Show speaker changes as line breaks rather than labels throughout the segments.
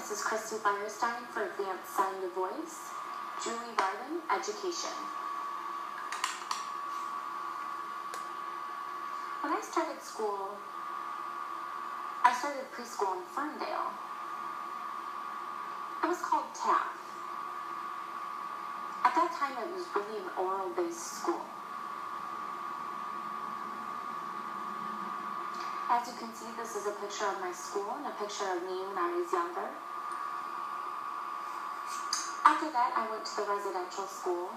This is Christy Firestein for Advanced Sign to Voice, Julie Varden, Education. When I started school, I started preschool in Ferndale. It was called TAF. At that time, it was really an oral-based school. As you can see, this is a picture of my school and a picture of me when I was younger. After that, I went to the residential school,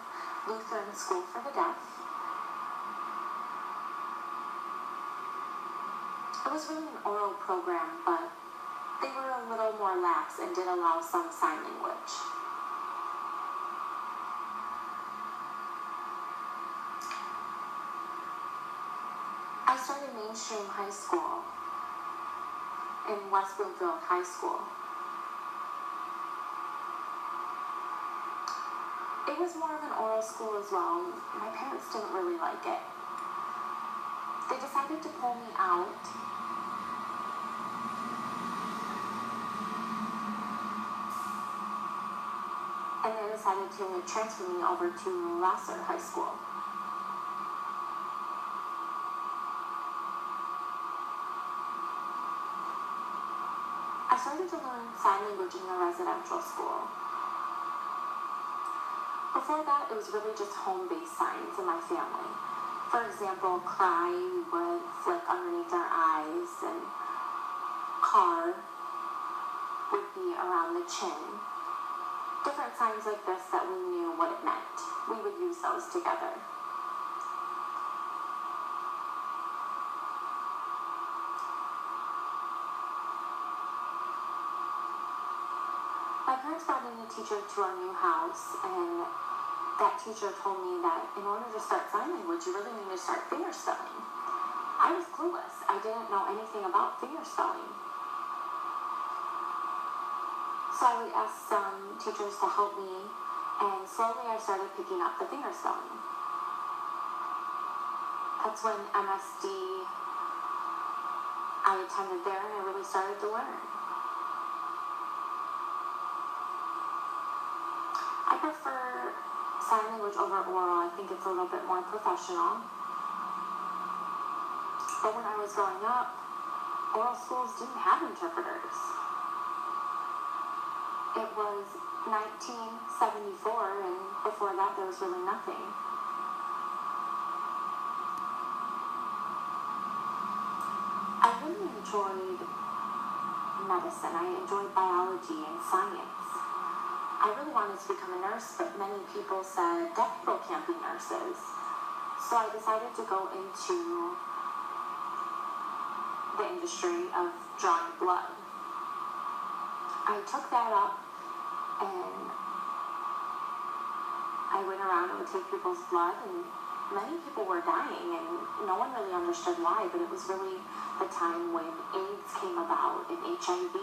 Lutheran School for the Deaf. It was really an oral program, but they were a little more lax and did allow some sign language. I started mainstream high school in West Bloomfield High School. It was more of an oral school as well. My parents didn't really like it. They decided to pull me out. And they decided to transfer me over to Lasser High School. I started to learn sign language in the residential school. Before that, it was really just home-based signs in my family. For example, cry, we would flick underneath our eyes, and car would be around the chin. Different signs like this that we knew what it meant. We would use those together. My parents brought in a teacher to our new house, and that teacher told me that in order to start sign language, you really need to start finger spelling. I was clueless. I didn't know anything about finger spelling. So I would ask some teachers to help me, and slowly I started picking up the finger spelling. That's when MSD, I attended there, and I really started to learn. I prefer sign language over oral. I think it's a little bit more professional. But when I was growing up, oral schools didn't have interpreters. It was 1974, and before that there was really nothing. I really enjoyed medicine. I enjoyed biology and science. I really wanted to become a nurse, but many people said deaf people can't be nurses. So I decided to go into the industry of drawing blood. I took that up, and I went around and would take people's blood, and many people were dying, and no one really understood why, but it was really the time when AIDS came about and HIV.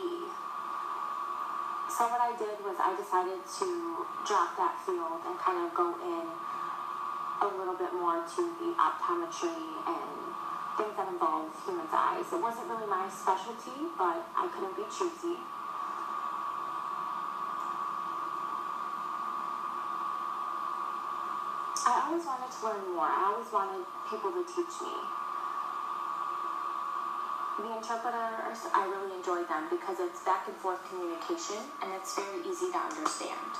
So what I did was I decided to drop that field and kind of go in a little bit more to the optometry and things that involve humans' eyes. It wasn't really my specialty, but I couldn't be choosy. I always wanted to learn more. I always wanted people to teach me. The interpreters, I really enjoyed them because it's back and forth communication and it's very easy to understand.